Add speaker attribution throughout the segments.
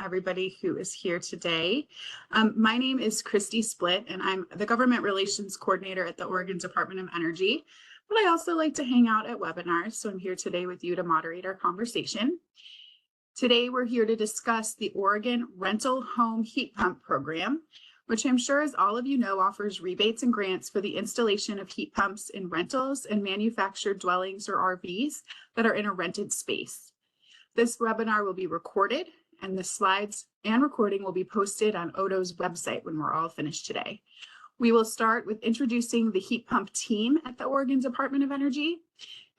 Speaker 1: everybody who is here today. My name is Christy Splitt, and I'm the Government Relations Coordinator at the Oregon Department of Energy. But I also like to hang out at webinars, so I'm here today with you to moderate our conversation. Today, we're here to discuss the Oregon Rental Home Heat Pump Program, which I'm sure, as all of you know, offers rebates and grants for the installation of heat pumps in rentals and manufactured dwellings or RVs that are in a rented space. This webinar will be recorded, and the slides and recording will be posted on ODO's website when we're all finished today. We will start with introducing the heat pump team at the Oregon Department of Energy.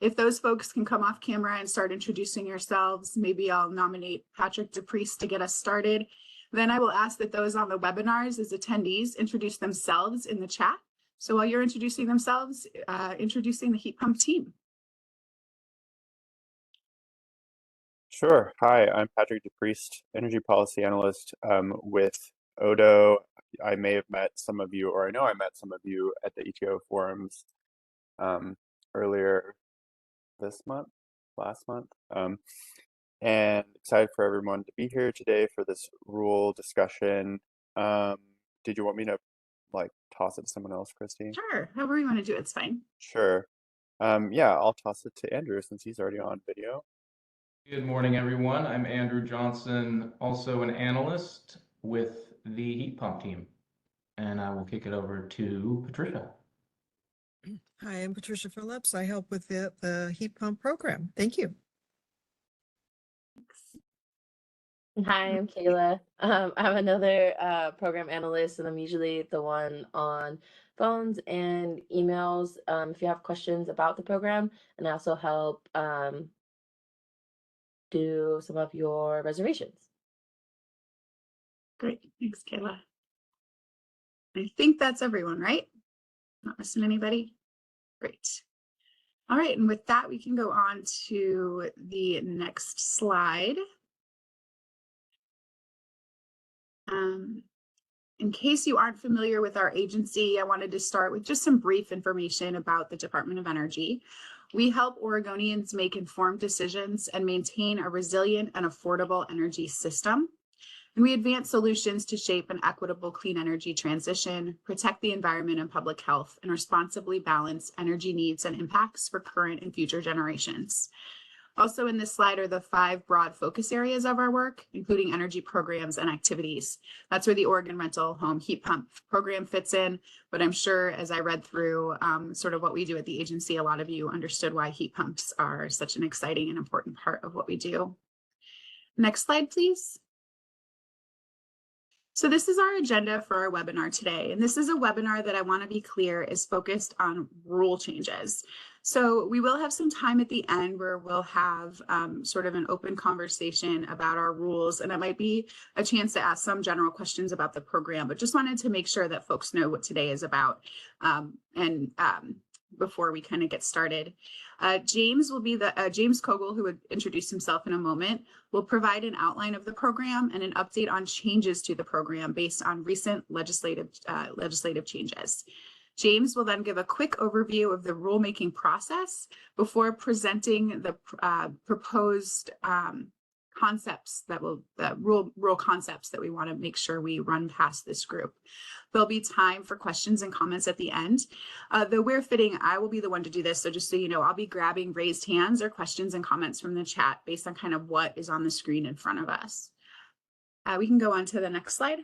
Speaker 1: If those folks can come off camera and start introducing yourselves, maybe I'll nominate Patrick DePriest to get us started. Then I will ask that those on the webinars as attendees introduce themselves in the chat. So while you're introducing themselves, introducing the heat pump team.
Speaker 2: Sure. Hi, I'm Patrick DePriest, Energy Policy Analyst with ODO. I may have met some of you, or I know I met some of you at the ETO forums earlier this month, last month. And excited for everyone to be here today for this rule discussion. Did you want me to toss it to someone else, Christy?
Speaker 1: Sure, however you want to do it, it's fine.
Speaker 2: Sure. Yeah, I'll toss it to Andrew since he's already on video.
Speaker 3: Good morning, everyone. I'm Andrew Johnson, also an analyst with the heat pump team. And I will kick it over to Patricia.
Speaker 4: Hi, I'm Patricia Phillips. I help with the heat pump program. Thank you.
Speaker 5: Hi, I'm Kayla. I'm another program analyst, and I'm usually the one on phones and emails if you have questions about the program. And I also help do some of your reservations.
Speaker 1: Great, thanks, Kayla. I think that's everyone, right? Not missing anybody? Great. All right, and with that, we can go on to the next slide. In case you aren't familiar with our agency, I wanted to start with just some brief information about the Department of Energy. We help Oregonians make informed decisions and maintain a resilient and affordable energy system. And we advance solutions to shape an equitable clean energy transition, protect the environment and public health, and responsibly balance energy needs and impacts for current and future generations. Also in this slide are the 5 broad focus areas of our work, including energy programs and activities. That's where the Oregon Rental Home Heat Pump Program fits in, but I'm sure as I read through sort of what we do at the agency, a lot of you understood why heat pumps are such an exciting and important part of what we do. Next slide, please. So this is our agenda for our webinar today, and this is a webinar that I want to be clear is focused on rule changes. So we will have some time at the end where we'll have sort of an open conversation about our rules, and it might be a chance to ask some general questions about the program, but just wanted to make sure that folks know what today is about before we kind of get started. James will be James Kogel, who would introduce himself in a moment, will provide an outline of the program and an update on changes to the program based on recent legislative changes. James will then give a quick overview of the rulemaking process before presenting the proposed concepts rule concepts that we want to make sure we run past this group. There'll be time for questions and comments at the end. Though we're fitting, I will be the one to do this. So just so you know, I'll be grabbing raised hands or questions and comments from the chat based on kind of what is on the screen in front of us. We can go on to the next slide.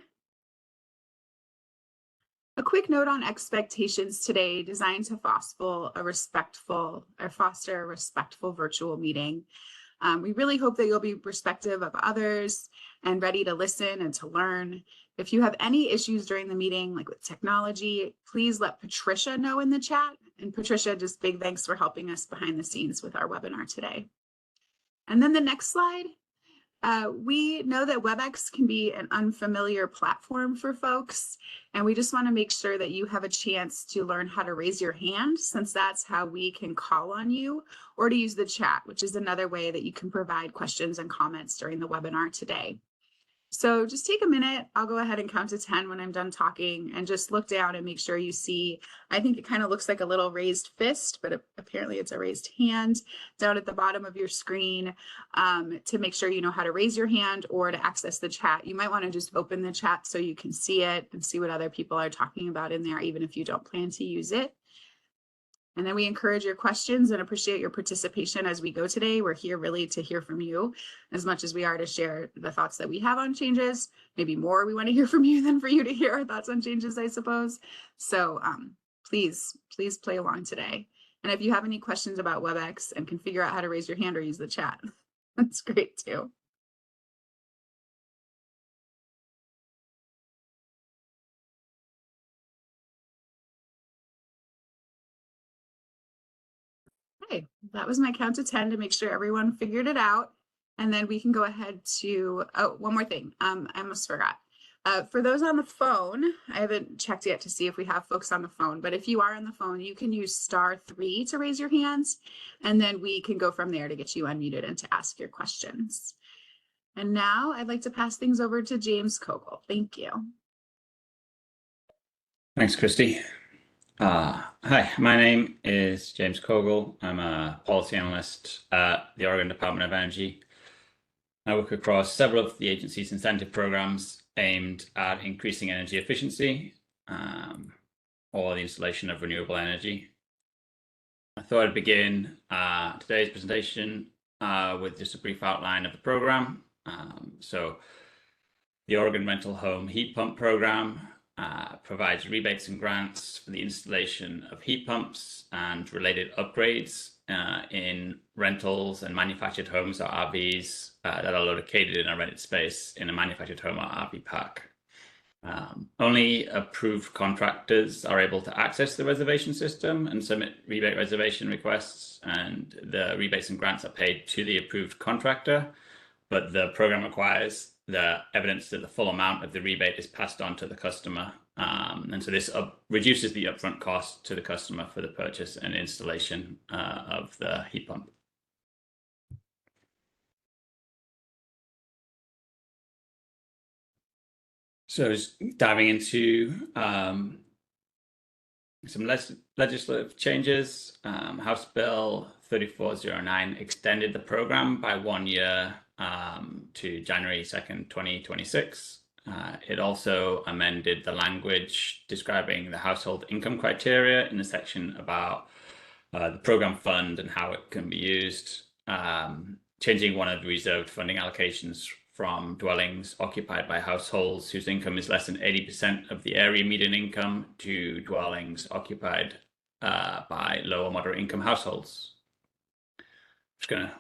Speaker 1: A quick note on expectations today, designed to foster a respectful virtual meeting. We really hope that you'll be respectful of others and ready to listen and to learn. If you have any issues during the meeting, like with technology, please let Patricia know in the chat. And Patricia, just big thanks for helping us behind the scenes with our webinar today. And then the next slide. We know that WebEx can be an unfamiliar platform for folks, and we just want to make sure that you have a chance to learn how to raise your hand, since that's how we can call on you, or to use the chat, which is another way that you can provide questions and comments during the webinar today. So just take a minute. I'll go ahead and count to 10 when I'm done talking, and just look down and make sure you see, I think it kind of looks like a little raised fist, but apparently it's a raised hand down at the bottom of your screen, to make sure you know how to raise your hand or to access the chat. You might want to just open the chat so you can see it and see what other people are talking about in there, even if you don't plan to use it. And then we encourage your questions and appreciate your participation as we go today. We're here really to hear from you as much as we are to share the thoughts that we have on changes. Maybe more we want to hear from you than for you to hear our thoughts on changes, I suppose. So please play along today. And if you have any questions about WebEx and can figure out how to raise your hand or use the chat, that's great too. Okay, that was my count to 10 to make sure everyone figured it out. And then we can go ahead to, oh, one more thing. I almost forgot. For those on the phone, I haven't checked yet to see if we have folks on the phone, but if you are on the phone, you can use *3 to raise your hands, and then we can go from there to get you unmuted and to ask your questions. And now I'd like to pass things over to James Kogel. Thank you.
Speaker 6: Thanks, Christy. Hi, my name is James Kogel. I'm a policy analyst at the Oregon Department of Energy. I work across several of the agency's incentive programs aimed at increasing energy efficiency or the installation of renewable energy. I thought I'd begin today's presentation with just a brief outline of the program. So the Oregon Rental Home Heat Pump Program provides rebates and grants for the installation of heat pumps and related upgrades in rentals and manufactured homes or RVs that are located in a rented space in a manufactured home or RV park. Only approved contractors are able to access the reservation system and submit rebate reservation requests, and the rebates and grants are paid to the approved contractor, but the program requires the evidence that the full amount of the rebate is passed on to the customer. And so this reduces the upfront cost to the customer for the purchase and installation of the heat pump. So just diving into some legislative changes. House Bill 3409 extended the program by 1 year to January 2nd, 2026. It also amended the language describing the household income criteria in the section about the program fund and how it can be used, changing one of the reserved funding allocations from dwellings occupied by households whose income is less than 80% of the area median income to dwellings occupied by low or moderate income households. I'm just going to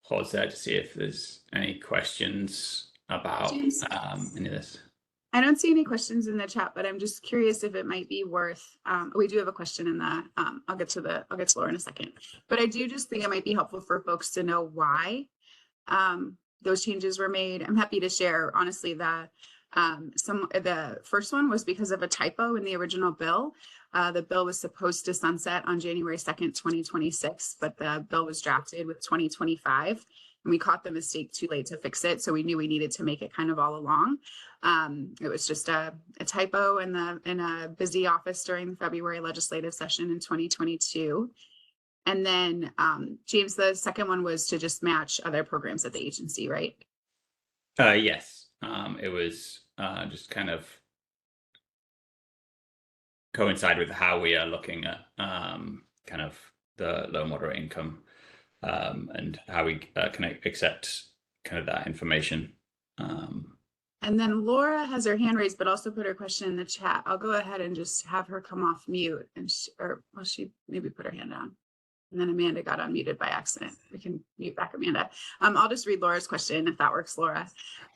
Speaker 6: pause there to see if there's any questions about any of this.
Speaker 1: I don't see any questions in the chat, but I'm just curious if it might be worth, we do have a question in the, I'll get to Laura in a second, but I do just think it might be helpful for folks to know why those changes were made. I'm happy to share, honestly, that the first one was because of a typo in the original bill. The bill was supposed to sunset on January 2nd, 2026, but the bill was drafted with 2025. And we caught the mistake too late to fix it. So we knew we needed to make it kind of all along. It was just a typo in a busy office during the February legislative session in 2022. And then James, the second one was to just match other programs at the agency, right?
Speaker 6: Yes, it was just kind of coincide with how we are looking at kind of the low moderate income and how we can accept kind of that information.
Speaker 1: And then Laura has her hand raised, but also put her question in the chat. I'll go ahead and just have her come off mute, and she maybe put her hand down. And then Amanda got unmuted by accident. We can mute back Amanda. I'll just read Laura's question if that works, Laura.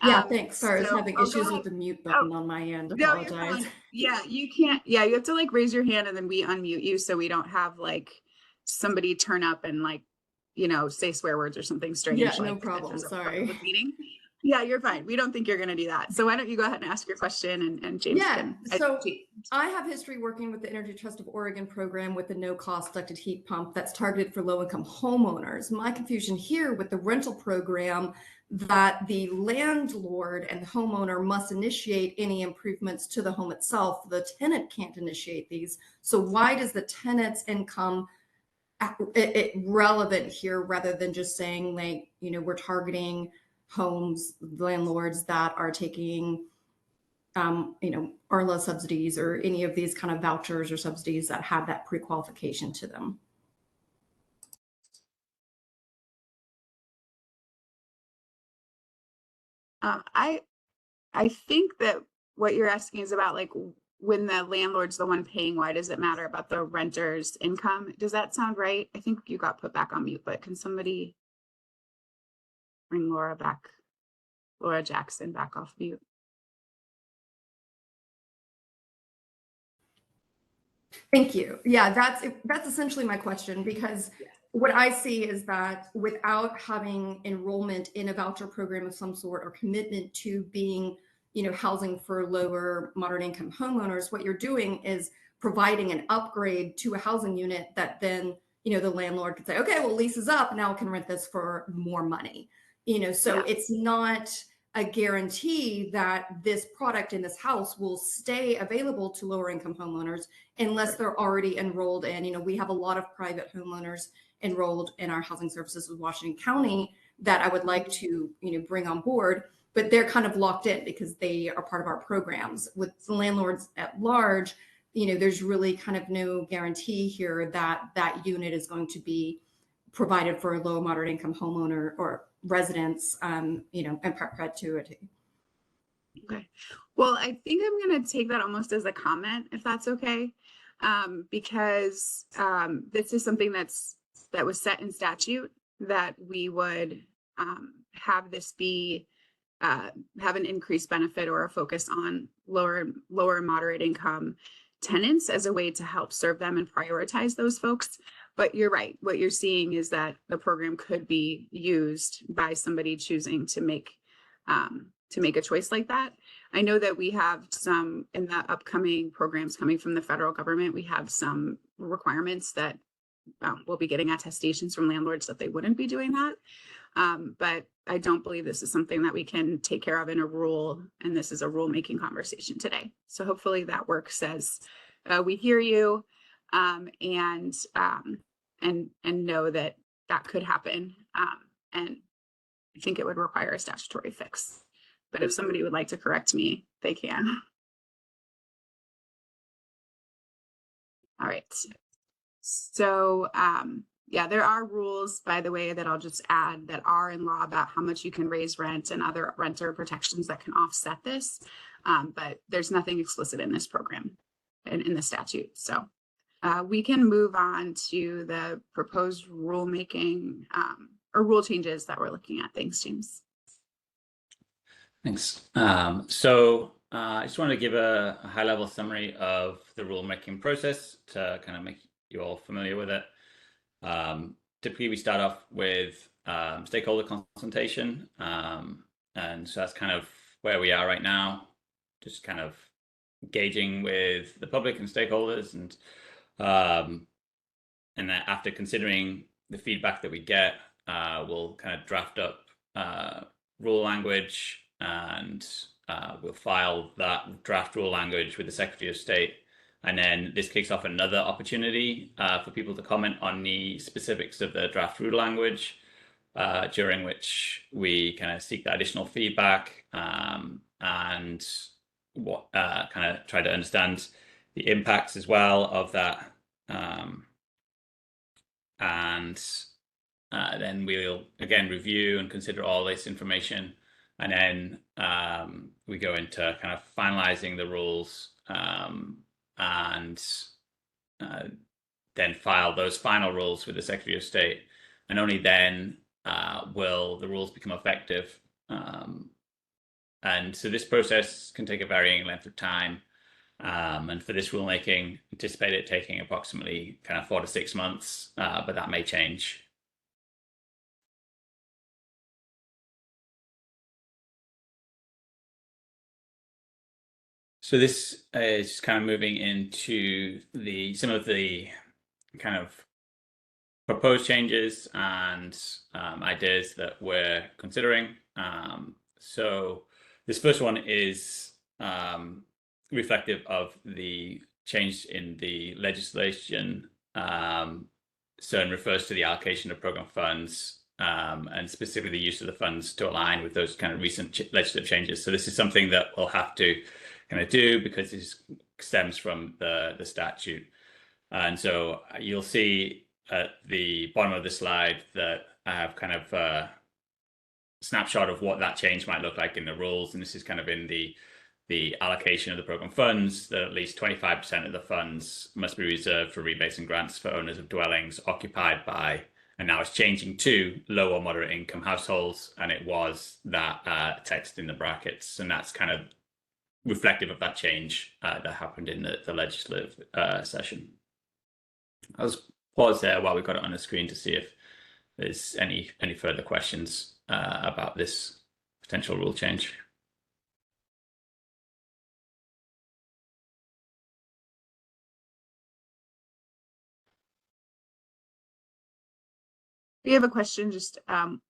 Speaker 7: Yeah, thanks. Sorry, I was
Speaker 1: so
Speaker 7: having issues with the mute button on my end. Apologize.
Speaker 1: No, you're fine. Yeah, you can't. Yeah, you have to like raise your hand and then we unmute you so we don't have like somebody turn up and like, you know, say swear words or something strange.
Speaker 7: Yeah,
Speaker 1: like,
Speaker 7: no problem. Sorry.
Speaker 1: Meeting. Yeah, you're fine. We don't think you're going to do that. So why don't you go ahead and ask your question and James can.
Speaker 7: So I have history working with the Energy Trust of Oregon program with the no-cost ducted heat pump that's targeted for low-income homeowners. My confusion here with the rental program, that the landlord and the homeowner must initiate any improvements to the home itself. The tenant can't initiate these. So why does the tenant's income relevant here rather than just saying, like, you know, we're targeting homes, landlords that are taking you know, ARLA subsidies or any of these kind of vouchers or subsidies that have that pre-qualification to them?
Speaker 1: I think that what you're asking is about, like, when the landlord's the one paying, why does it matter about the renter's income? Does that sound right? I think you got put back on mute, but can somebody bring Laura Jackson back off mute?
Speaker 7: Thank you. Yeah, that's essentially my question, because what I see is that without having enrollment in a voucher program of some sort or commitment to being, you know, housing for lower moderate income homeowners, what you're doing is providing an upgrade to a housing unit that then, you know, the landlord could say, okay, well, lease is up, now I can rent this for more money. You know, so
Speaker 1: Yeah.
Speaker 7: it's not a guarantee that this product in this house will stay available to lower income homeowners unless they're already enrolled in. You know, we have a lot of private homeowners enrolled in our housing services with Washington County that I would like to, you know, bring on board, but they're kind of locked in because they are part of our programs. With landlords at large, you know, there's really kind of no guarantee here that that unit is going to be provided for a low moderate income homeowner or residents, you know, in perpetuity.
Speaker 1: Okay. Well, I think I'm going to take that almost as a comment, if that's okay, because this is something that was set in statute, that we would have this be have an increased benefit or a focus on lower and moderate income tenants as a way to help serve them and prioritize those folks. But you're right. What you're seeing is that the program could be used by somebody choosing to make a choice like that. I know that we have some in the upcoming programs coming from the federal government. We have some requirements that we'll be getting attestations from landlords that they wouldn't be doing that. But I don't believe this is something that we can take care of in a rule, and this is a rulemaking conversation today. So hopefully that works as we hear you and know that that could happen. And I think it would require a statutory fix. But if somebody would like to correct me, they can. All right. So yeah, there are rules, by the way, that I'll just add that are in law about how much you can raise rent and other renter protections that can offset this. But there's nothing explicit in this program and in the statute. So we can move on to the proposed rulemaking or rule changes that we're looking at. Thanks, James.
Speaker 6: Thanks. So I just want to give a high-level summary of the rulemaking process to kind of make you all familiar with it. Typically, we start off with stakeholder consultation, and so that's kind of where we are right now, just kind of engaging with the public and stakeholders, and then after considering the feedback that we get, we'll kind of draft up rule language, and we'll file that draft rule language with the Secretary of State. And then this kicks off another opportunity for people to comment on the specifics of the draft rule language, during which we kind of seek that additional feedback and what kind of try to understand the impacts as well of that. And then we'll again review and consider all this information, and then we go into kind of finalizing the rules, and then file those final rules with the Secretary of State, and only then will the rules become effective. And so this process can take a varying length of time. And for this rulemaking, anticipate it taking approximately kind of 4 to 6 months, but that may change. So this is kind of moving into some of the kind of proposed changes and ideas that we're considering. So this first one is reflective of the change in the legislation. So it refers to the allocation of program funds and specifically the use of the funds to align with those kind of recent legislative changes. So this is something that we'll have to kind of do because this stems from the statute. And so you'll see at the bottom of the slide that I have kind of a snapshot of what that change might look like in the rules. And this is kind of in the allocation of the program funds, that at least 25% of the funds must be reserved for rebates and grants for owners of dwellings occupied by, and now it's changing to, low or moderate income households. And it was that text in the brackets. And that's kind of reflective of that change that happened in the legislative session. I'll just pause there while we've got it on the screen to see if there's any further questions about this potential rule change.
Speaker 1: We have a question, just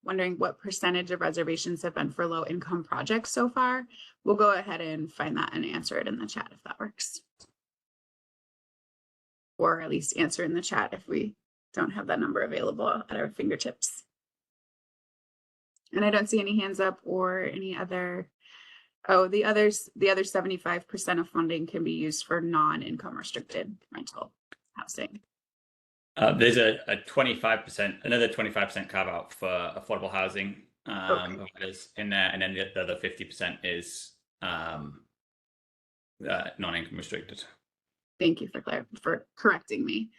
Speaker 1: wondering what percentage of reservations have been for low income projects so far. We'll go ahead and find that and answer it in the chat if that works. Or at least answer in the chat if we don't have that number available at our fingertips. And I don't see any hands up or any other. Oh, the other 75% of funding can be used for non-income restricted rental housing.
Speaker 6: There's a 25%, another 25% carve out for affordable housing providers in there, and then the other 50% is non-income restricted.
Speaker 1: Thank you for correcting me.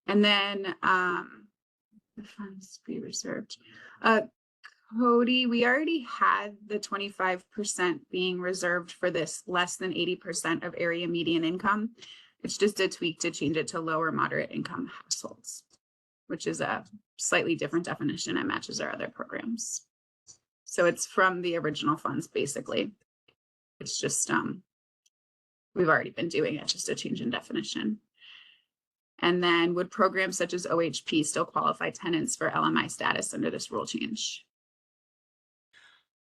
Speaker 1: And then the funds be reserved. Cody, we already had the 25% being reserved for this less than 80% of area median income. It's just a tweak to change it to lower moderate income households, which is a slightly different definition and matches our other programs. So it's from the original funds, basically. It's just, we've already been doing it, just a change in definition. And then would programs such as OHP still qualify tenants for LMI status under this rule change?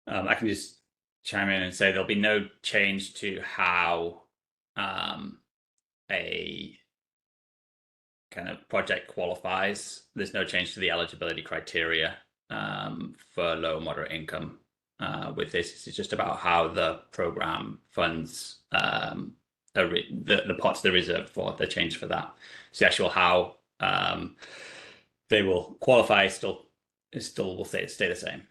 Speaker 6: I can just chime in and say there'll be no change to how a kind of project qualifies. There's no change to the eligibility criteria for low and moderate income with this. It's just about how the program funds the pots they're reserved for, the change for that. It's the actual how they will qualify still will stay the same.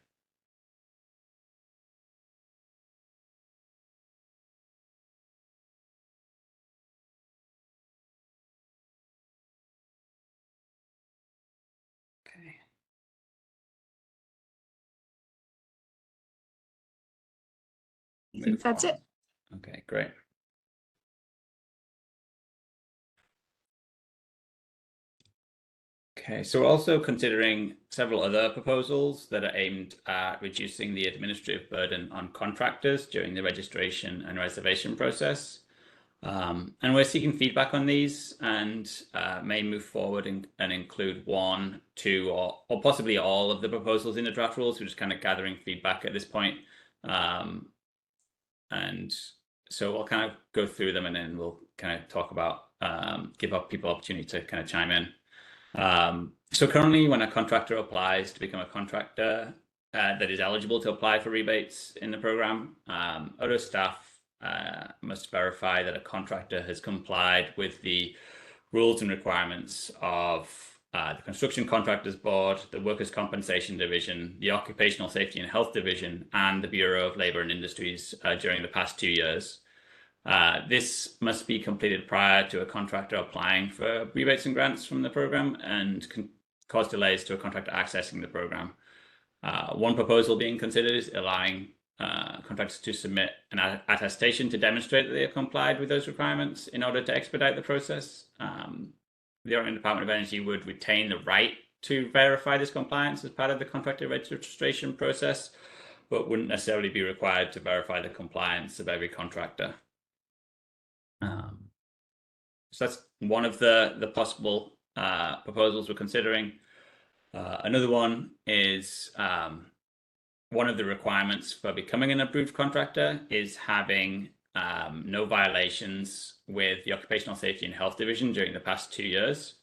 Speaker 6: Okay.
Speaker 1: I think that's it.
Speaker 6: Okay, great. Okay, so we're also considering several other proposals that are aimed at reducing the administrative burden on contractors during the registration and reservation process. And we're seeking feedback on these and may move forward and include one, two, or possibly all of the proposals in the draft rules. We're just kind of gathering feedback at this point. And so we'll kind of go through them and then we'll kind of talk about, give people opportunity to kind of chime in. So currently when a contractor applies to become a contractor that is eligible to apply for rebates in the program, ODO staff must verify that a contractor has complied with the rules and requirements of the Construction Contractors Board, the Workers' Compensation Division, the Occupational Safety and Health Division, and the Bureau of Labor and Industries during the past 2 years. This must be completed prior to a contractor applying for rebates and grants from the program and can cause delays to a contractor accessing the program. One proposal being considered is allowing contractors to submit an attestation to demonstrate that they have complied with those requirements in order to expedite the process. The Oregon Department of Energy would retain the right to verify this compliance as part of the contractor registration process, but wouldn't necessarily be required to verify the compliance of every contractor. So that's one of the possible proposals we're considering. Another one is one of the requirements for becoming an approved contractor is having no violations with the Occupational Safety and Health Division during the past 2 years.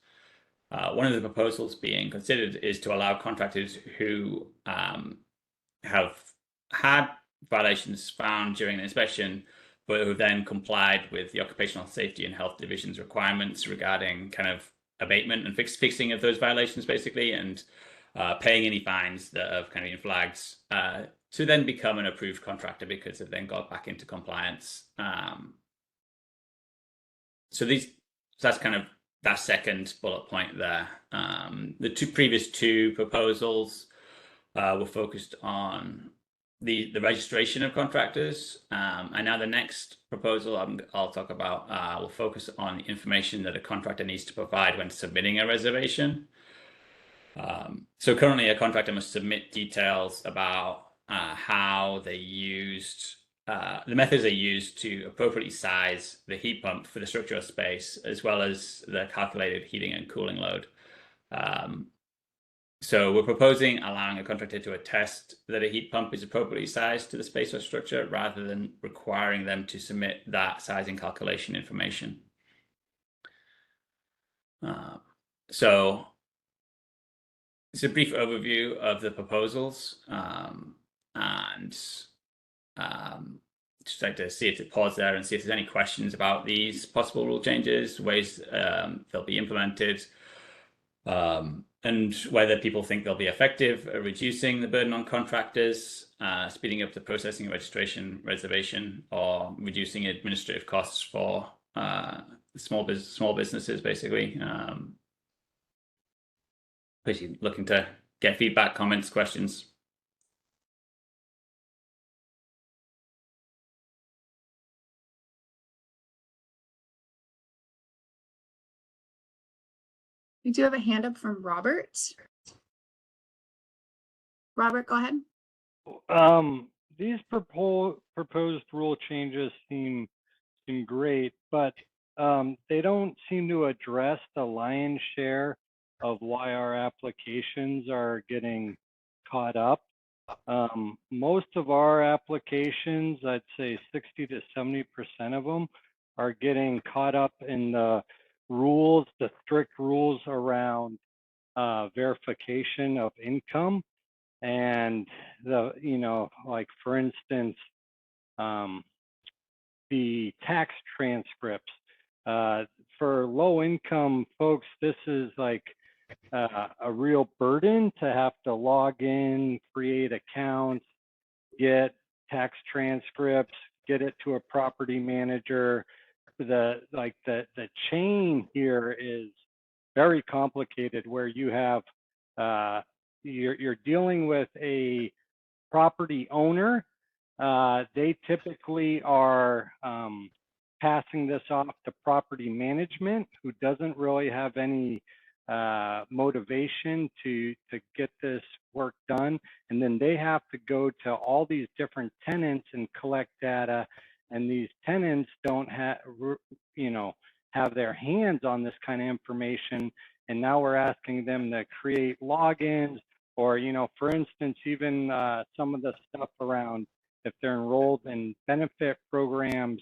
Speaker 6: One of the proposals being considered is to allow contractors who have had violations found during an inspection, but who then complied with the Occupational Safety and Health Division's requirements regarding kind of abatement and fixing of those violations, basically, and paying any fines that have kind of been flagged, to then become an approved contractor because they've then got back into compliance. So that's kind of that second bullet point there. The previous two proposals were focused on the registration of contractors, and now the next proposal I'll talk about will focus on the information that a contractor needs to provide when submitting a reservation. So currently, a contractor must submit details about how they used the methods they used to appropriately size the heat pump for the structural space, as well as the calculated heating and cooling load. So we're proposing allowing a contractor to attest that a heat pump is appropriately sized to the space or structure, rather than requiring them to submit that sizing calculation information. So it's a brief overview of the proposals, and just like to see if it pause there and see if there's any questions about these possible rule changes, ways they'll be implemented, and whether people think they'll be effective at reducing the burden on contractors, speeding up the processing, registration, reservation, or reducing administrative costs for small businesses, basically. Basically looking to get feedback, comments, questions.
Speaker 1: We do have a hand up from Robert. Robert, go ahead.
Speaker 8: These proposed rule changes seem great, but they don't seem to address the lion's share of why our applications are getting caught up. Most of our applications, I'd say 60 to 70% of them, are getting caught up in the rules, the strict rules around verification of income. And like for instance, the tax transcripts. For low income folks, this is like a real burden to have to log in, create accounts, get tax transcripts, get it to a property manager. The chain here is very complicated, where you have you're dealing with a property owner. They typically are passing this off to property management, who doesn't really have any motivation to get this work done. And then they have to go to all these different tenants and collect data. And these tenants don't have their hands on this kind of information. And now we're asking them to create logins, or, for instance, even some of the stuff around if they're enrolled in benefit programs,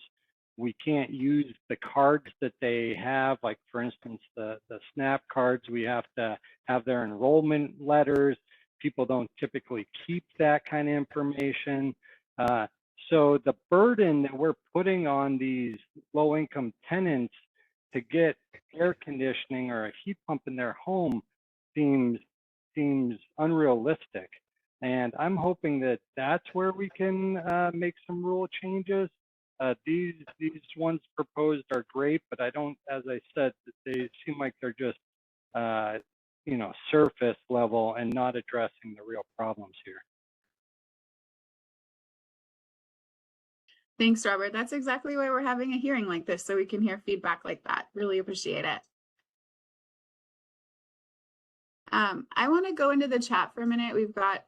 Speaker 8: we can't use the cards that they have. Like, for instance, the SNAP cards, we have to have their enrollment letters. People don't typically keep that kind of information. So the burden that we're putting on these low-income tenants to get air conditioning or a heat pump in their home seems unrealistic. And I'm hoping that that's where we can make some rule changes. These ones proposed are great, but I don't, as I said, they seem like they're just surface level and not addressing the real problems here.
Speaker 1: Thanks, Robert. That's exactly why we're having a hearing like this, so we can hear feedback like that. Really appreciate it. I want to go into the chat for a minute. We've got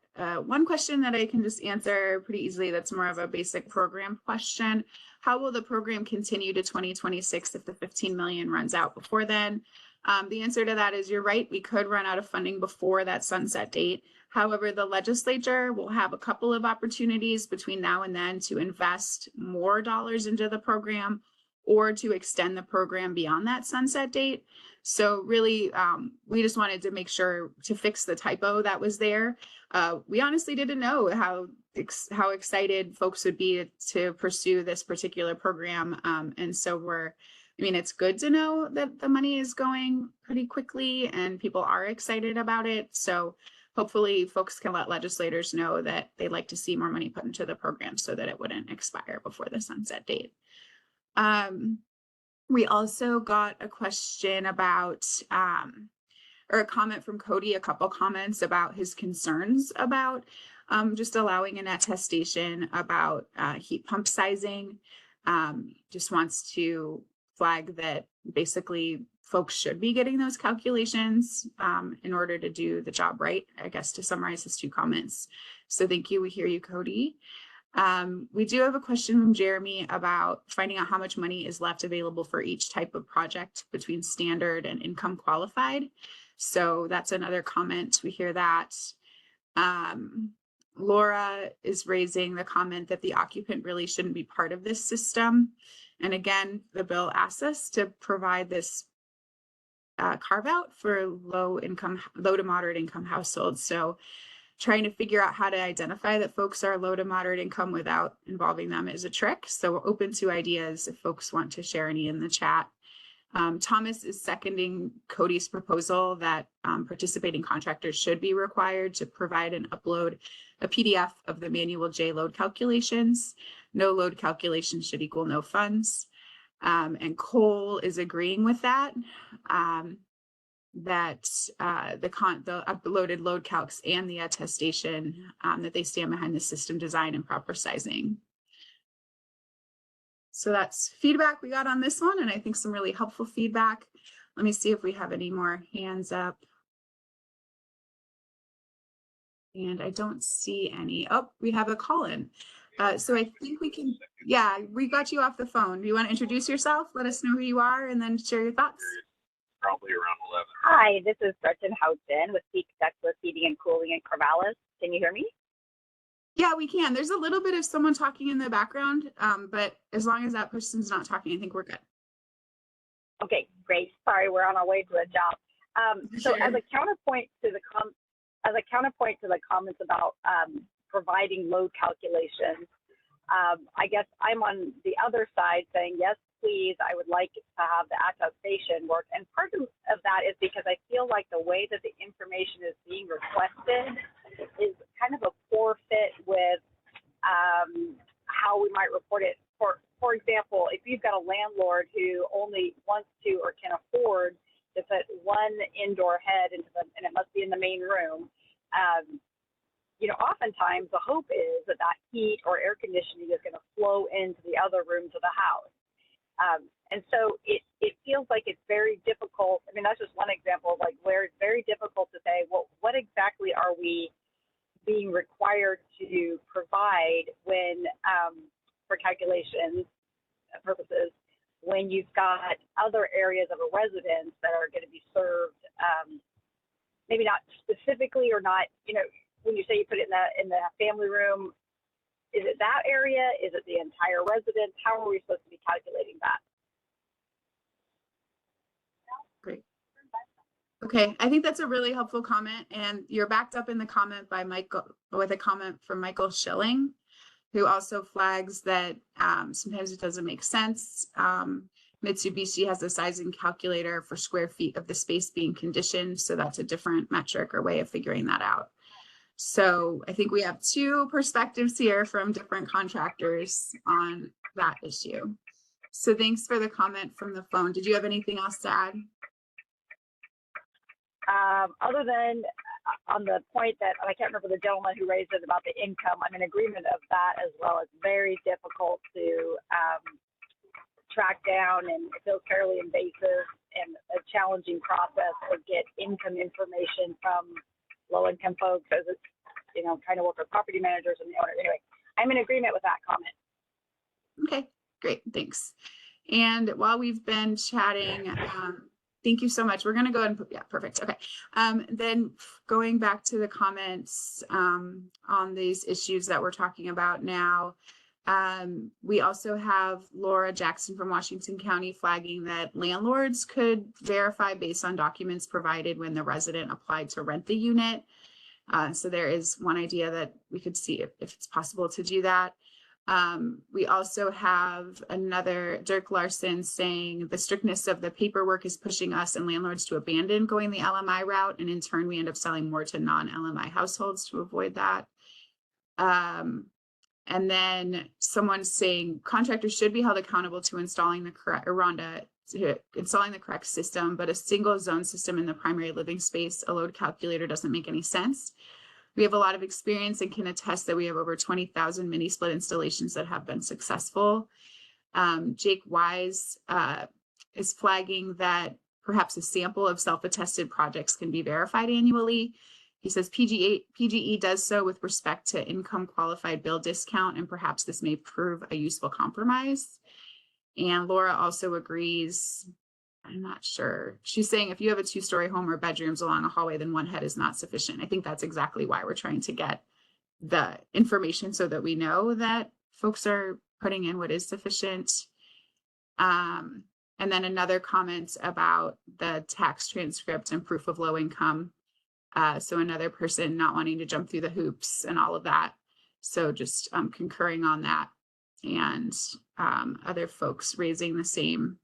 Speaker 1: one question that I can just answer pretty easily. That's more of a basic program question. How will the program continue to 2026 if the 15 million runs out before then? The answer to that is you're right. We could run out of funding before that sunset date. However, the legislature will have a couple of opportunities between now and then to invest more dollars into the program or to extend the program beyond that sunset date. So really, we just wanted to make sure to fix the typo that was there. We honestly didn't know how excited folks would be to pursue this particular program. And so it's good to know that the money is going pretty quickly and people are excited about it. So hopefully folks can let legislators know that they'd like to see more money put into the program so that it wouldn't expire before the sunset date. We also got a question about, or a comment from Cody, a couple comments about his concerns about just allowing an attestation about heat pump sizing. Just wants to flag that basically folks should be getting those calculations in order to do the job right, I guess, to summarize his two comments. So thank you. We hear you, Cody. We do have a question from Jeremy about finding out how much money is left available for each type of project between standard and income qualified. So that's another comment. We hear that. Laura is raising the comment that the occupant really shouldn't be part of this system. And again, the bill asks us to provide this carve out for low to moderate income households. So trying to figure out how to identify that folks are low to moderate income without involving them is a trick. So we're open to ideas if folks want to share any in the chat. Thomas is seconding Cody's proposal that participating contractors should be required to provide and upload a PDF of the manual J load calculations. No load calculation should equal no funds. And Cole is agreeing with that. That the uploaded load calcs and the attestation that they stand behind the system design and proper sizing. So that's feedback we got on this one, and I think some really helpful feedback. Let me see if we have any more hands up. And I don't see any. Oh, we have a call in. So I think we can, yeah, we got you off the phone. Do you want to introduce yourself? Let us know who you are and then share your thoughts.
Speaker 9: Probably around 11. Hi, this is Gretchen Houghton with Peak Ductless Heating and Cooling in Corvallis. Can you hear me?
Speaker 1: Yeah, we can. There's a little bit of someone talking in the background, but as long as that person's not talking, I think we're good.
Speaker 9: Okay, great. Sorry, we're on our way to a job. So as a counterpoint to the comments about providing load calculations, I guess I'm on the other side saying, yes, please, I would like to have the attestation work. And part of that is because I feel like the way that the information is being requested is kind of a poor fit with how we might report it. For example, if you've got a landlord who only wants to or can afford to put one indoor head into and it must be in the main room, oftentimes the hope is that heat or air conditioning is going to flow into the other rooms of the house. And so it feels like it's very difficult. I mean, that's just one example of where it's very difficult to say, well, what exactly are we being required to provide when, for calculation purposes, when you've got other areas of a residence that are going to be served, maybe not specifically or not, when you say you put it in the family room, is it that area? Is it the entire residence? How are we supposed to be calculating that?
Speaker 1: Great. Okay, I think that's a really helpful comment, and you're backed up in the comment by Michael with a comment from Michael Schilling, who also flags that sometimes it doesn't make sense. Mitsubishi has a sizing calculator for square feet of the space being conditioned, so that's a different metric or way of figuring that out. So I think we have two perspectives here from different contractors on that issue. So thanks for the comment from the phone. Did you have anything else to add?
Speaker 9: Other than on the point that, I can't remember the gentleman who raised it about the income, I'm in agreement of that as well. It's very difficult to track down, and it feels fairly invasive and a challenging process to get income information from low-income folks, as it's, trying to work with property managers and the owner. Anyway, I'm in agreement with that comment.
Speaker 1: Okay, great, thanks. And while we've been chatting, Thank you so much. We're going to go ahead and put, yeah, perfect. Okay. Then going back to the comments on these issues that we're talking about now, we also have Laura Jackson from Washington County flagging that landlords could verify based on documents provided when the resident applied to rent the unit. So there is one idea that we could see if it's possible to do that. We also have another Dirk Larson saying the strictness of the paperwork is pushing us and landlords to abandon going the LMI route. And in turn, we end up selling more to non-LMI households to avoid that. And then someone's saying contractors should be held accountable to installing the correct, or Rhonda, to installing the correct system, but a single zone system in the primary living space, a load calculator doesn't make any sense. We have a lot of experience and can attest that we have over 20,000 mini split installations that have been successful. Jake Wise is flagging that perhaps a sample of self-attested projects can be verified annually. He says PGE does so with respect to income qualified bill discount, and perhaps this may prove a useful compromise. And Laura also agrees. I'm not sure. She's saying if you have a 2-story home or bedrooms along a hallway, then one head is not sufficient. I think that's exactly why we're trying to get the information so that we know that folks are putting in what is sufficient. And then another comment about the tax transcript and proof of low income. So another person not wanting to jump through the hoops and all of that. So just concurring on that, and other folks raising the same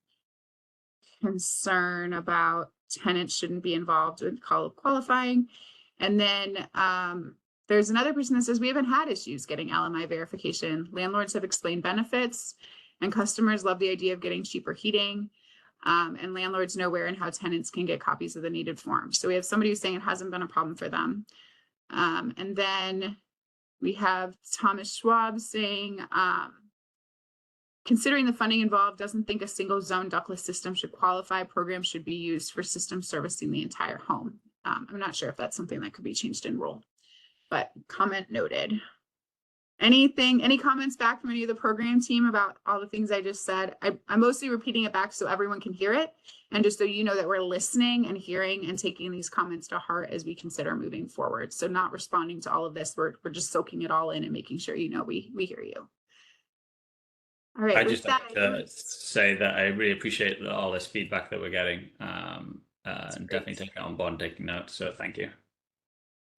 Speaker 1: concern about tenants shouldn't be involved with qualifying. And then there's another person that says we haven't had issues getting LMI verification. Landlords have explained benefits and customers love the idea of getting cheaper heating. And landlords know where and how tenants can get copies of the needed forms. So we have somebody who's saying it hasn't been a problem for them. And then we have Thomas Schwab saying, considering the funding involved, doesn't think a single zone ductless system should qualify. Programs should be used for systems servicing the entire home. I'm not sure if that's something that could be changed in rule, but comment noted. Any comments back from any of the program team about all the things I just said? I'm mostly repeating it back so everyone can hear it. And just so you know that we're listening and hearing and taking these comments to heart as we consider moving forward. So not responding to all of this, we're just soaking it all in and making sure you know we hear you. All right.
Speaker 6: I'd just like to say that I really appreciate all this feedback that we're getting, and definitely taking it on board and taking notes. So thank you.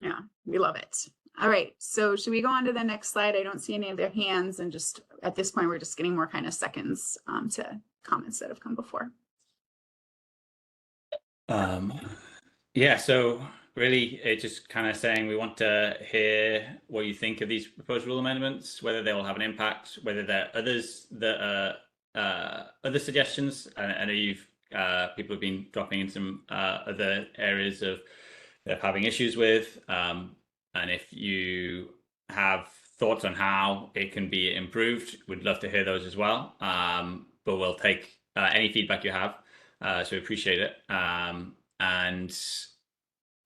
Speaker 1: Yeah, we love it. All right. So should we go on to the next slide? I don't see any of their hands, and just at this point, we're just getting more kind of seconds to comments that have come before.
Speaker 6: Yeah, so really it's just kind of saying we want to hear what you think of these proposed rule amendments, whether they will have an impact, whether there are others that other suggestions. I know you've people have been dropping in some other areas of having issues with, and if you have thoughts on how it can be improved, we'd love to hear those as well. But we'll take any feedback you have, so we appreciate it. And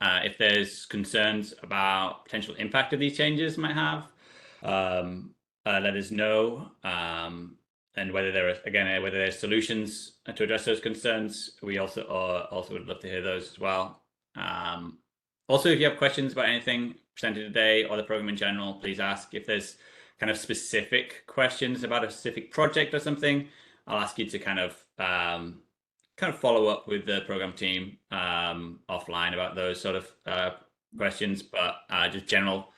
Speaker 6: if there's concerns about potential impact of these changes might have, let us know. And whether there are, whether there's solutions to address those concerns, we also would love to hear those as well. Also, if you have questions about anything presented today or the program in general, please ask. If there's kind of specific questions about a specific project or something, I'll ask you to kind of follow up with the program team offline about those sort of questions. But just general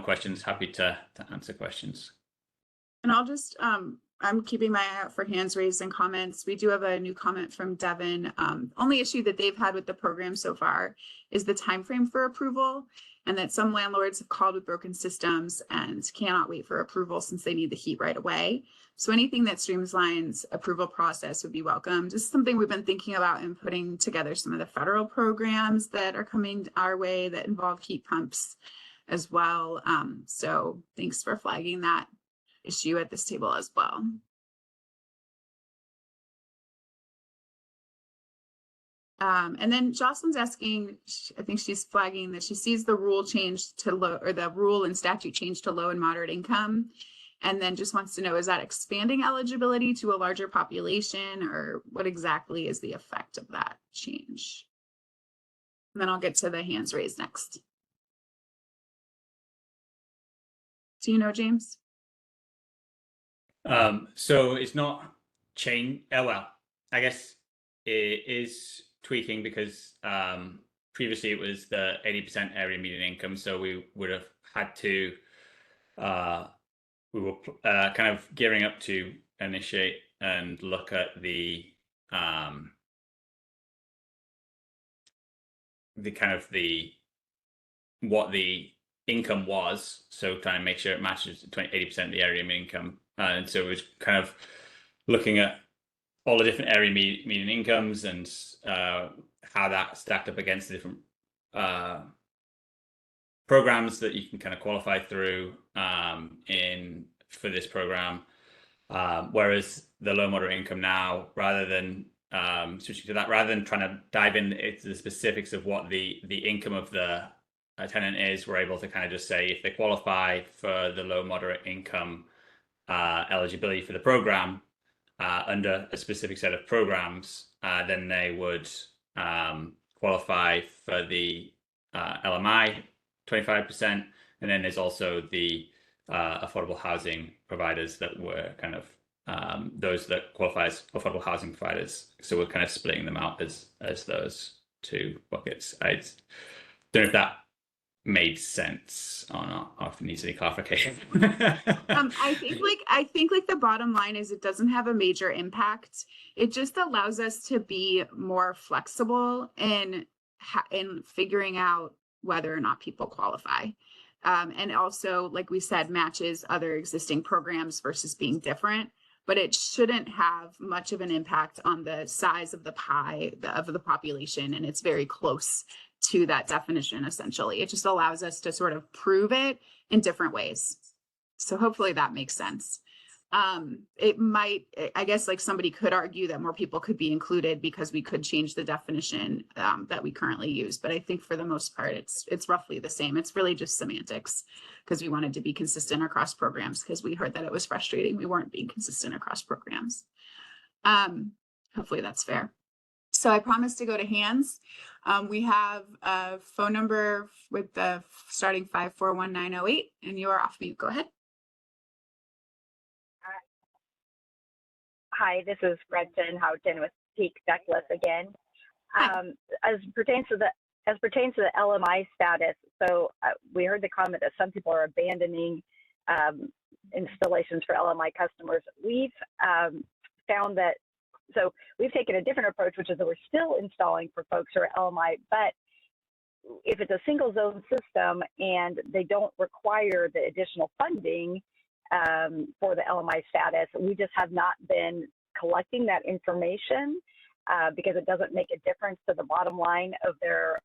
Speaker 6: questions, happy to answer questions.
Speaker 1: And I'll just I'm keeping my eye out for hands raised and comments. We do have a new comment from Devin. Only issue that they've had with the program so far is the time frame for approval, and that some landlords have called with broken systems and cannot wait for approval since they need the heat right away. So anything that streamlines approval process would be welcome. Just something we've been thinking about and putting together some of the federal programs that are coming our way that involve heat pumps as well. So thanks for flagging that issue at this table as well. And then Jocelyn's asking, I think she's flagging that she sees the rule change to low, or the rule and statute change to low and moderate income. And then just wants to know, is that expanding eligibility to a larger population, or what exactly is the effect of that change? And then I'll get to the hands raised next. Do you know, James?
Speaker 6: So it's not change. Well, I guess it is tweaking because previously it was the 80% area median income. So we would have had to, we were kind of gearing up to initiate and look at the kind of what the income was. So trying to make sure it matches 80% of the area median income. And so it was kind of looking at all the different area median incomes and how that stacked up against the different programs that you can kind of qualify through for this program. Whereas the low moderate income now, rather than switching to that, rather than trying to dive into the specifics of what the income of the tenant is, we're able to kind of just say if they qualify for the low moderate income eligibility for the program under a specific set of programs, then they would qualify for the LMI 25%, and then there's also the affordable housing providers that were kind of those that qualify as affordable housing providers. So we're kind of splitting them out as those two buckets. I don't know if that made sense or not, or if it needs any clarification.
Speaker 1: I think like the bottom line is it doesn't have a major impact. It just allows us to be more flexible in figuring out whether or not people qualify. And also, like we said, matches other existing programs versus being different, but it shouldn't have much of an impact on the size of the pie of the population. And it's very close to that definition, essentially. It just allows us to sort of prove it in different ways. So hopefully that makes sense. It might, I guess, like somebody could argue that more people could be included because we could change the definition that we currently use. But I think for the most part, it's roughly the same. It's really just semantics because we wanted to be consistent across programs because we heard that it was frustrating. We weren't being consistent across programs. Hopefully that's fair. So I promised to go to hands. We have a phone number with the starting 541-908, and you are off mute. Go ahead.
Speaker 9: Hi, this is Brenton Houghton with Peak Douglas again. As pertains to the LMI status, so we heard the comment that some people are abandoning installations for LMI customers. We've found that, so we've taken a different approach, which is that we're still installing for folks who are LMI, but if it's a single zone system and they don't require the additional funding for the LMI status, we just have not been collecting that information because it doesn't make a difference to the bottom line of their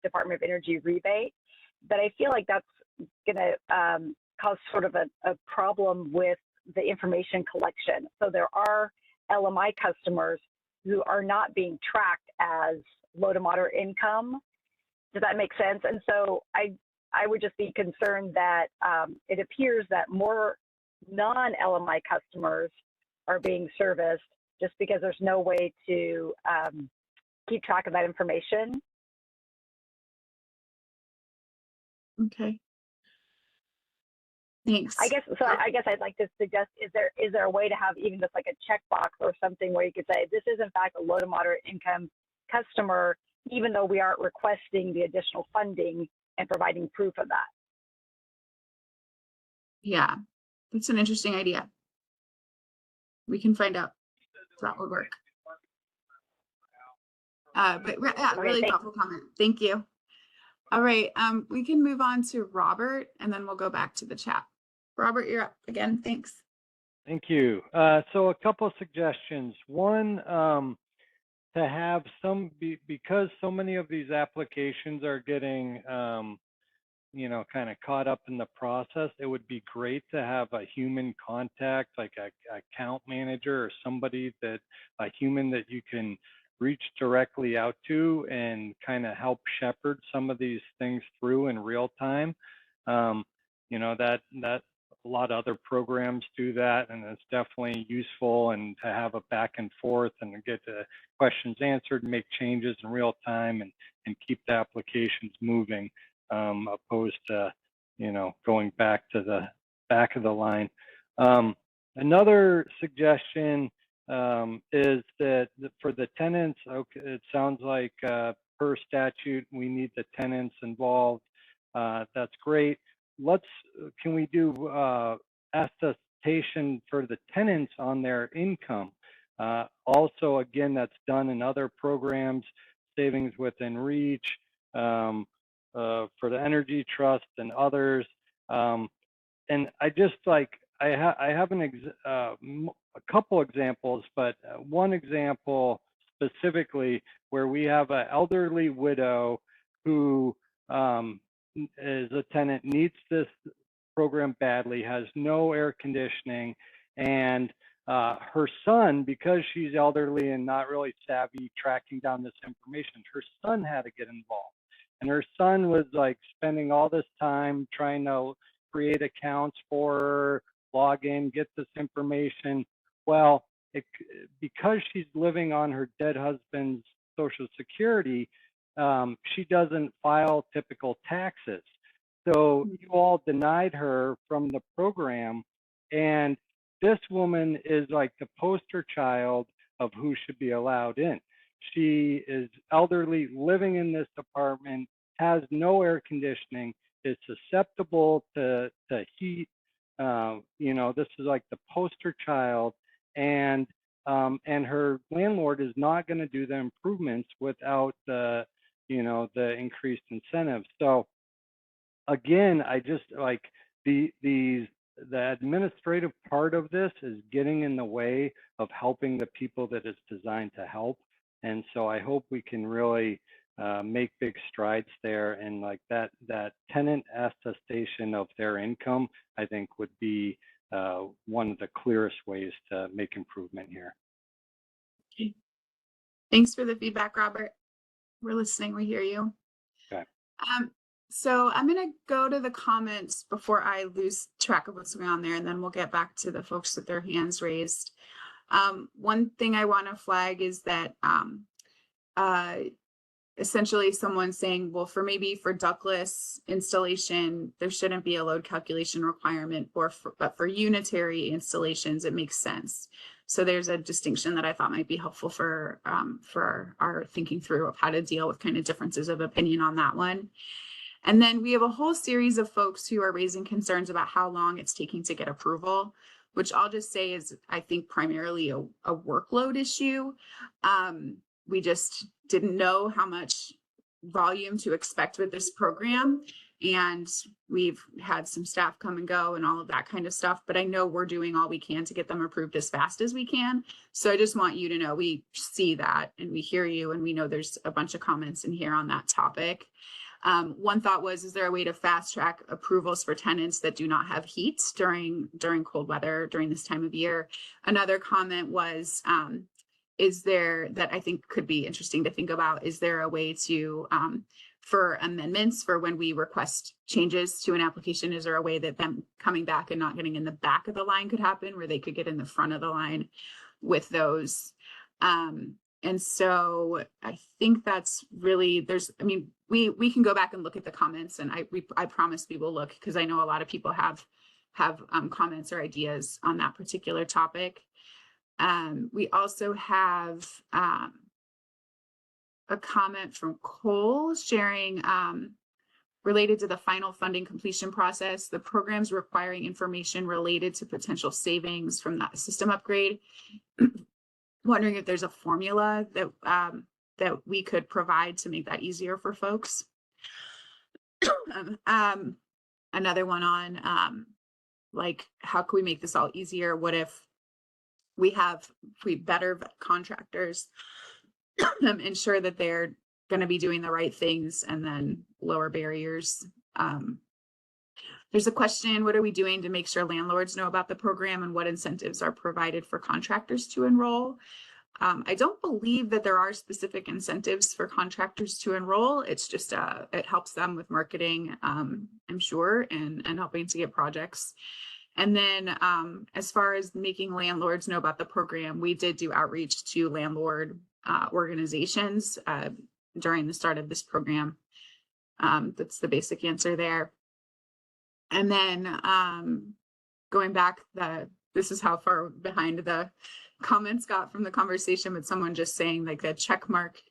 Speaker 9: Department of Energy rebate. But I feel like that's going to cause sort of a problem with the information collection. So there are LMI customers who are not being tracked as low to moderate income. Does that make sense? And so I would just be concerned that it appears that more non-LMI customers are being serviced just because there's no way to keep track of that information.
Speaker 1: Okay. Thanks.
Speaker 9: I guess I'd like to suggest, is there a way to have even just like a checkbox or something where you could say, this is in fact a low to moderate income customer, even though we aren't requesting the additional funding and providing proof of that?
Speaker 1: Yeah, that's an interesting idea. We can find out if that would work. But yeah, really thoughtful comment. Thank you. All right, we can move on to Robert and then we'll go back to the chat. Robert, you're up again. Thanks.
Speaker 8: Thank you. So a couple of suggestions. One, to have because so many of these applications are getting, kind of caught up in the process, it would be great to have a human contact, like a account manager or somebody a human that you can reach directly out to and kind of help shepherd some of these things through in real time. That a lot of other programs do that, and it's definitely useful, and to have a back and forth and get the questions answered, make changes in real time, and keep the applications moving, opposed to, you know, going back to the back of the line. Another suggestion is that for the tenants, okay, it sounds like per statute we need the tenants involved. That's great. Can we do attestation for the tenants on their income? Also, again, that's done in other programs, Savings Within Reach, for the Energy Trust and others. And I just like, I have a couple examples, but one example specifically where we have an elderly widow who is a tenant, needs this program badly, has no air conditioning, and her son, because she's elderly and not really savvy tracking down this information, her son had to get involved. And her son was like spending all this time trying to create accounts for her, log in, get this information. Well, because she's living on her dead husband's Social Security, she doesn't file typical taxes. So you all denied her from the program, and this woman is like the poster child of who should be allowed in. She is elderly, living in this apartment, has no air conditioning, is susceptible to heat. You know, this is like the poster child, and her landlord is not going to do the improvements without the, you know, the increased incentives. So again, I just like the administrative part of this is getting in the way of helping the people that it's designed to help. And so I hope we can really make big strides there. And like that tenant attestation of their income, I think would be one of the clearest ways to make improvement here.
Speaker 1: Okay. Thanks for the feedback, Robert. We're listening, we hear you.
Speaker 8: Okay.
Speaker 1: So I'm going to go to the comments before I lose track of what's going on there, and then we'll get back to the folks with their hands raised. One thing I want to flag is that essentially someone saying, well, for ductless installation, there shouldn't be a load calculation requirement, but for unitary installations, it makes sense. So there's a distinction that I thought might be helpful for our thinking through of how to deal with kind of differences of opinion on that one. And then we have a whole series of folks who are raising concerns about how long it's taking to get approval, which I'll just say is, I think, primarily a workload issue. We just didn't know how much volume to expect with this program. And we've had some staff come and go and all of that kind of stuff, but I know we're doing all we can to get them approved as fast as we can. So I just want you to know we see that and we hear you, and we know there's a bunch of comments in here on that topic. One thought was, is there a way to fast track approvals for tenants that do not have heat during cold weather during this time of year? Another comment was, is there, that I think could be interesting to think about, is there a way to, for amendments for when we request changes to an application, is there a way that them coming back and not getting in the back of the line could happen, where they could get in the front of the line with those? And so I think that's really, we can go back and look at the comments, and I promise we will look, because I know a lot of people have comments or ideas on that particular topic. We also have a comment from Cole sharing related to the final funding completion process, the programs requiring information related to potential savings from that system upgrade. Wondering if there's a formula that we could provide to make that easier for folks. Another one on like, how can we make this all easier? What if we better vet contractors, ensure that they're going to be doing the right things, and then lower barriers? There's a question, what are we doing to make sure landlords know about the program, and what incentives are provided for contractors to enroll? I don't believe that there are specific incentives for contractors to enroll. It's just, it helps them with marketing, I'm sure, and helping to get projects And then as far as making landlords know about the program, we did do outreach to landlord organizations during the start of this program. That's the basic answer there. And then going back, this is how far behind the comments got from the conversation, with someone just saying like a check mark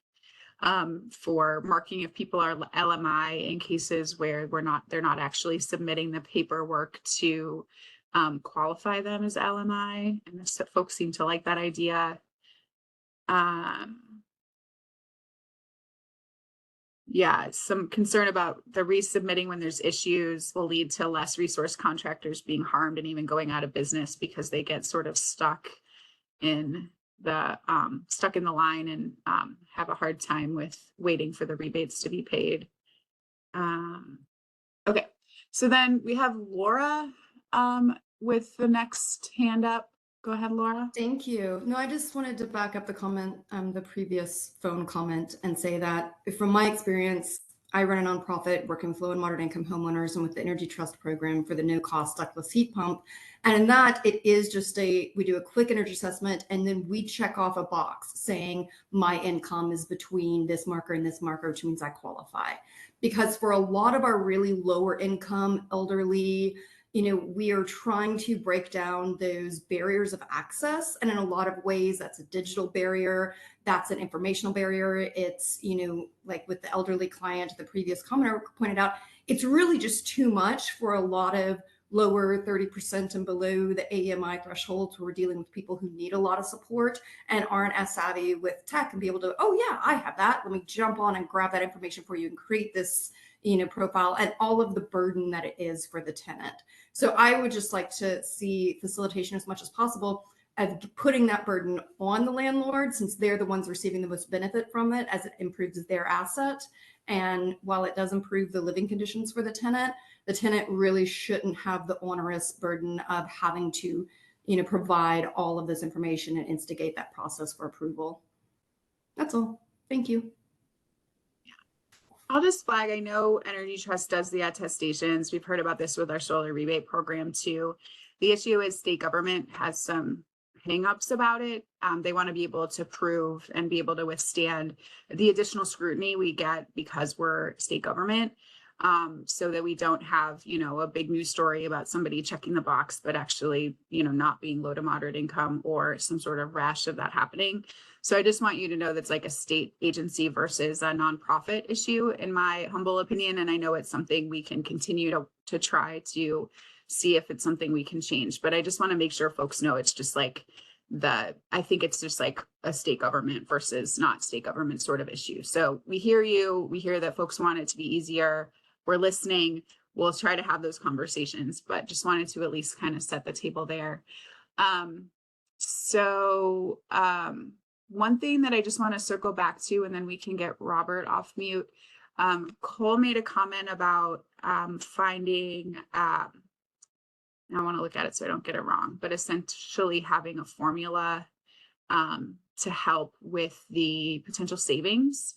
Speaker 1: for marking if people are LMI in cases where they're not actually submitting the paperwork to qualify them as LMI, and folks seem to like that idea. Yeah, some concern about the resubmitting when there's issues will lead to less resource contractors being harmed and even going out of business because they get sort of stuck in the line and have a hard time with waiting for the rebates to be paid. Okay, so then we have Laura with the next hand up. Go ahead, Laura.
Speaker 7: Thank you. No, I just wanted to back up the comment, the previous phone comment, and say that from my experience, I run a nonprofit working with low and moderate income homeowners and with the Energy Trust program for the no cost ductless heat pump. And in that, it is just we do a quick energy assessment and then we check off a box saying my income is between this marker and this marker, which means I qualify. Because for a lot of our really lower income elderly, we are trying to break down those barriers of access. And in a lot of ways, that's a digital barrier. That's an informational barrier. It's, like with the elderly client, the previous commenter pointed out, it's really just too much for a lot of lower 30% and below the AMI thresholds. We're dealing with people who need a lot of support and aren't as savvy with tech and be able to, oh yeah, I have that. Let me jump on and grab that information for you and create this profile, and all of the burden that it is for the tenant. So I would just like to see facilitation as much as possible of putting that burden on the landlord, since they're the ones receiving the most benefit from it as it improves their asset. And while it does improve the living conditions for the tenant really shouldn't have the onerous burden of having to, provide all of this information and instigate that process for approval. That's all. Thank you.
Speaker 1: I'll just flag, I know Energy Trust does the attestations. We've heard about this with our solar rebate program too. The issue is state government has some hangups about it. They want to be able to prove and be able to withstand the additional scrutiny we get because we're state government, so that we don't have, a big news story about somebody checking the box, but actually, not being low to moderate income or some sort of rash of that happening. So I just want you to know that's like a state agency versus a nonprofit issue, in my humble opinion. And I know it's something we can continue to try to see if it's something we can change. But I just want to make sure folks know it's just like I think it's just like a state government versus not state government sort of issue. So we hear you. We hear that folks want it to be easier. We're listening. We'll try to have those conversations, but just wanted to at least kind of set the table there. One thing that I just want to circle back to, and then we can get Robert off mute. Cole made a comment about finding, I want to look at it so I don't get it wrong, but essentially having a formula to help with the potential savings.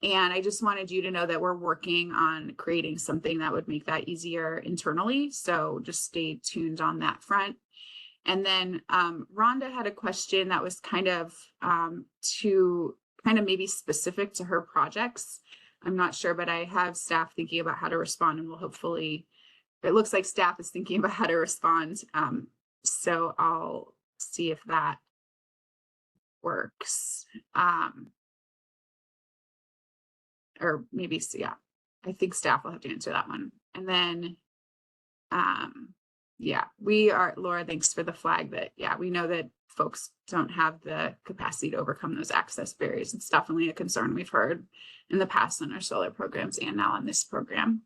Speaker 1: And I just wanted you to know that we're working on creating something that would make that easier internally. So just stay tuned on that front. And then Rhonda had a question that was kind of maybe specific to her projects. I'm not sure, but I have staff thinking about how to respond, and we'll hopefully, it looks like staff is thinking about how to respond. So I'll see if that works. Or maybe, yeah, I think staff will have to answer that one. And then, yeah, Laura, thanks for the flag that, yeah, we know that folks don't have the capacity to overcome those access barriers. It's definitely a concern we've heard in the past on our solar programs and now on this program.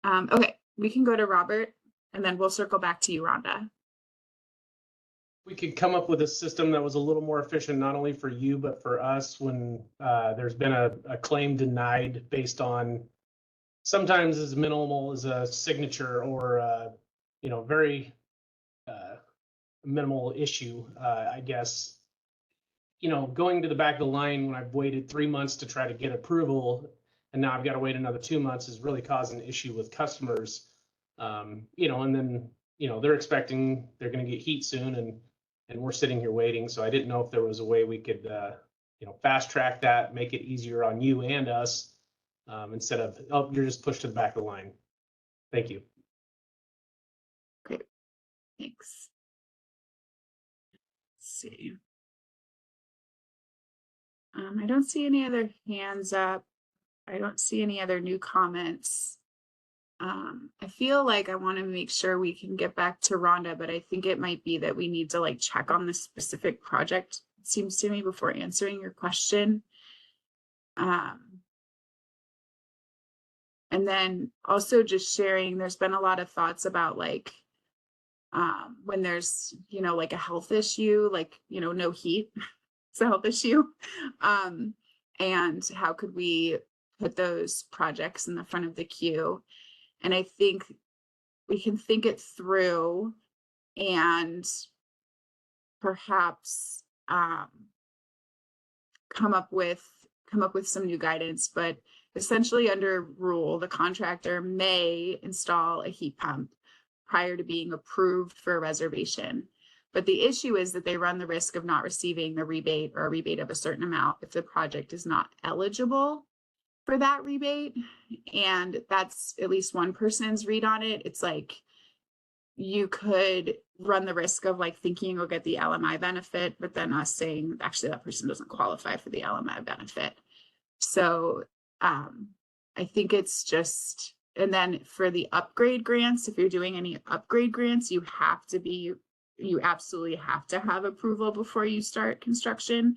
Speaker 1: Okay, we can go to Robert and then we'll circle back to you, Rhonda.
Speaker 10: We could come up with a system that was a little more efficient, not only for you, but for us when there's been a claim denied based on sometimes as minimal as a signature or very minimal issue, I guess. Going to the back of the line when I've waited 3 months to try to get approval, and now I've got to wait another 2 months is really causing an issue with customers. And then they're expecting they're going to get heat soon, and we're sitting here waiting. So I didn't know if there was a way we could, fast track that, make it easier on you and us, instead of, oh, you're just pushed to the back of the line. Thank you.
Speaker 1: Great, thanks. Let's see. I don't see any other hands up. I don't see any other new comments. I feel like I want to make sure we can get back to Rhonda, but I think it might be that we need to like check on the specific project, it seems to me, before answering your question. And then also just sharing, there's been a lot of thoughts about like, when there's, like a health issue, like, no heat, it's a health issue. And how could we put those projects in the front of the queue? And I think we can think it through and perhaps come up with some new guidance. But essentially, under rule, the contractor may install a heat pump prior to being approved for a reservation. But the issue is that they run the risk of not receiving the rebate or a rebate of a certain amount if the project is not eligible for that rebate. And that's at least one person's read on it. It's like you could run the risk of like thinking you'll get the LMI benefit, but then us saying actually that person doesn't qualify for the LMI benefit. So I think it's just, and then for the upgrade grants, if you're doing any upgrade grants, you absolutely have to have approval before you start construction.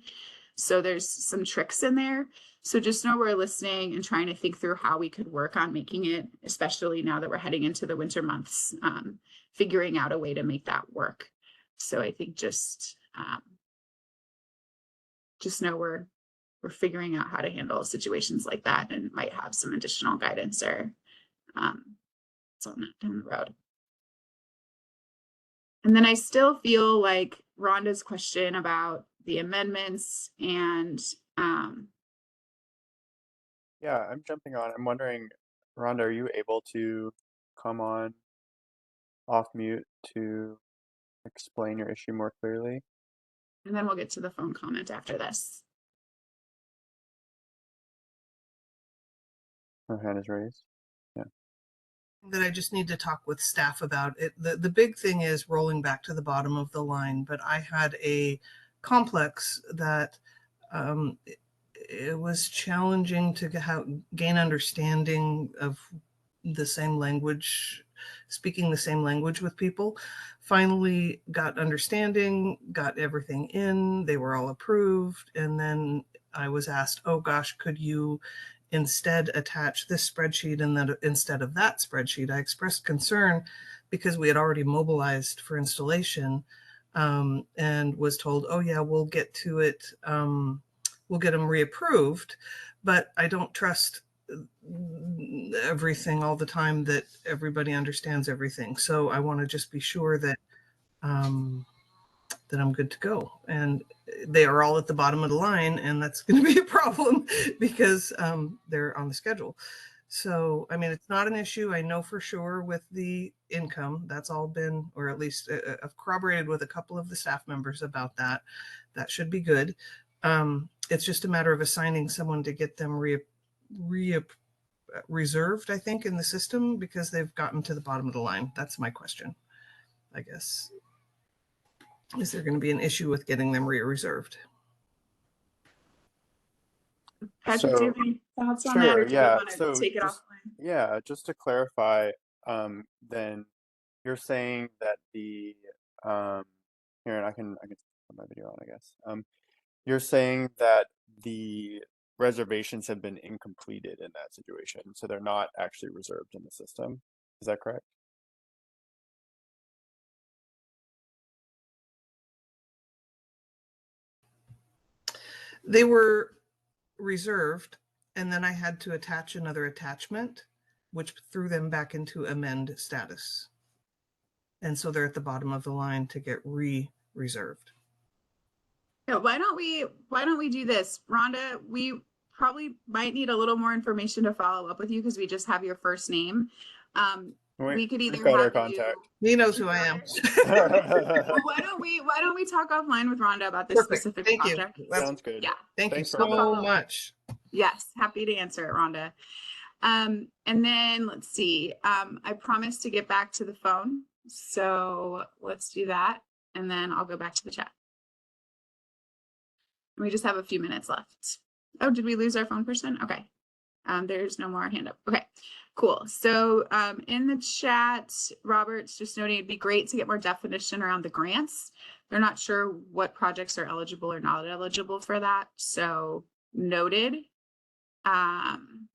Speaker 1: So there's some tricks in there. So just know we're listening and trying to think through how we could work on making it, especially now that we're heading into the winter months, figuring out a way to make that work. So I think just know we're figuring out how to handle situations like that and might have some additional guidance or it's on that down the road. And then I still feel like Rhonda's question about the amendments and
Speaker 2: Yeah, I'm jumping on. I'm wondering, Rhonda, are you able to come on off mute to explain your issue more clearly?
Speaker 1: and then we'll get to the phone comment after this.
Speaker 2: Her hand is raised. Yeah.
Speaker 4: That I just need to talk with staff about it. The big thing is rolling back to the bottom of the line, but I had a complex that it was challenging to gain understanding of the same language, speaking the same language with people. Finally got understanding, got everything in, they were all approved. And then I was asked, oh gosh, could you instead attach this spreadsheet and then instead of that spreadsheet? I expressed concern because we had already mobilized for installation and was told, oh yeah, we'll get to it. We'll get them reapproved, but I don't trust everything all the time that everybody understands everything. So I want to just be sure that that I'm good to go. And they are all at the bottom of the line, and that's going to be a problem because they're on the schedule. So, I mean, it's not an issue. I know for sure with the income, that's all been, or at least I've corroborated with a couple of the staff members about that. That should be good. It's just a matter of assigning someone to get them reserved, I think, in the system because they've gotten to the bottom of the line. That's my question, I guess. Is there going to be an issue with getting them reserved?
Speaker 1: Patrick, do you have any thoughts on that,
Speaker 2: Sure,
Speaker 1: or do
Speaker 2: yeah.
Speaker 1: we want to
Speaker 2: So
Speaker 1: take it
Speaker 2: just
Speaker 1: offline?
Speaker 2: yeah, just to clarify, then you're saying that the here, and I can put my video on, I guess. You're saying that the reservations have been incompleted in that situation, so they're not actually reserved in the system. Is that correct?
Speaker 4: They were reserved, and then I had to attach another attachment, which threw them back into amend status. And so they're at the bottom of the line to get reserved.
Speaker 1: Yeah, why don't we do this, Rhonda? We probably might need a little more information to follow up with you because we just have your first name. we could either
Speaker 2: we've got our
Speaker 1: have
Speaker 2: contact.
Speaker 4: He knows who I am.
Speaker 1: Well, why don't we talk offline with Rhonda about this
Speaker 4: Perfect.
Speaker 1: specific
Speaker 4: Thank you.
Speaker 1: project?
Speaker 4: That's-
Speaker 2: Sounds good.
Speaker 1: Yeah.
Speaker 4: Thank you
Speaker 2: Thanks,
Speaker 4: so
Speaker 2: Rhonda.
Speaker 4: much.
Speaker 1: Yes, happy to answer it, Rhonda. And then let's see. I promised to get back to the phone, so let's do that, and then I'll go back to the chat. We just have a few minutes left. Oh, did we lose our phone person? Okay. There's no more hand up. Okay, cool. So in the chat, Robert's just noting it'd be great to get more definition around the grants. They're not sure what projects are eligible or not eligible for that. So noted. And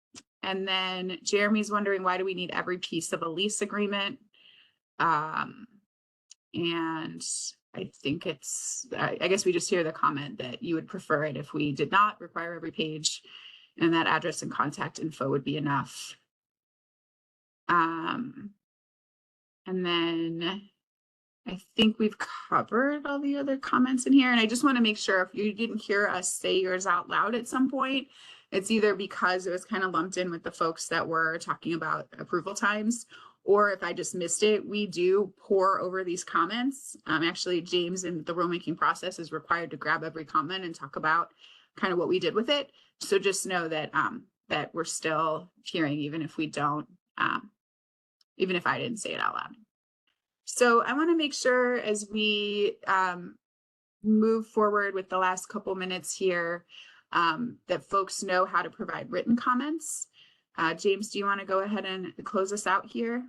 Speaker 1: then Jeremy's wondering, why do we need every piece of a lease agreement? And I think I guess we just hear the comment that you would prefer it if we did not require every page and that address and contact info would be enough. And then I think we've covered all the other comments in here. And I just want to make sure if you didn't hear us say yours out loud at some point, it's either because it was kind of lumped in with the folks that were talking about approval times, or if I just missed it. We do pour over these comments. Actually, James in the rulemaking process is required to grab every comment and talk about kind of what we did with it. So just know that that we're still hearing, even if we don't, even if I didn't say it out loud. So I want to make sure as we move forward with the last couple minutes here, that folks know how to provide written comments. James, do you want to go ahead and close us out here?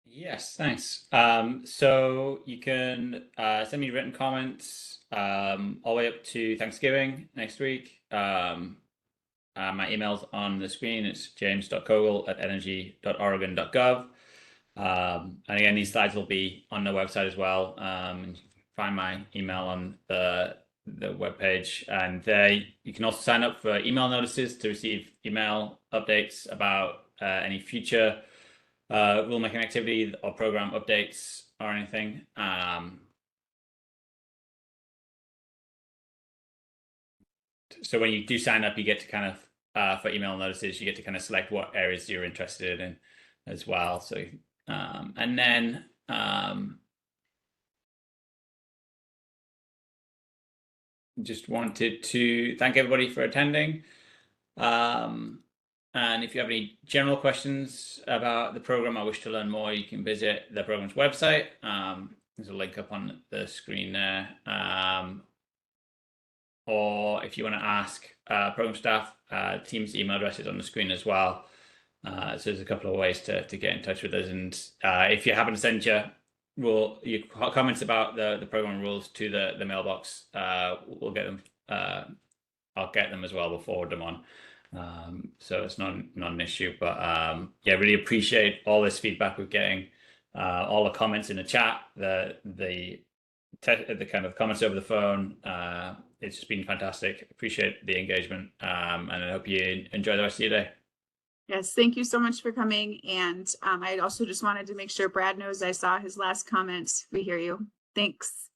Speaker 6: Yes, thanks. So you can send me written comments all the way up to Thanksgiving next week. My email's on the screen. It's james.kogel@energy.oregon.gov. And again, these slides will be on the website as well. And you can find my email on the webpage. And there you can also sign up for email notices to receive email updates about any future rulemaking activity or program updates or anything. So when you do sign up, you get to kind of for email notices, you get to kind of select what areas you're interested in as well. So and then just wanted to thank everybody for attending. And if you have any general questions about the program or wish to learn more, you can visit the program's website. There's a link up on the screen there. Or if you want to ask program staff, team's email address is on the screen as well. So there's a couple of ways to get in touch with us. And if you happen to send your comments about the program rules to the mailbox, we'll get them. I'll get them as well. We'll forward them on. So it's not an issue. But yeah, really appreciate all this feedback we're getting, all the comments in the chat, the kind of comments over the phone. It's just been fantastic. Appreciate the engagement, and I hope you enjoy the rest of your day.
Speaker 1: Yes, thank you so much for coming. And I also just wanted to make sure Brad knows I saw his last comments. We hear you. Thanks.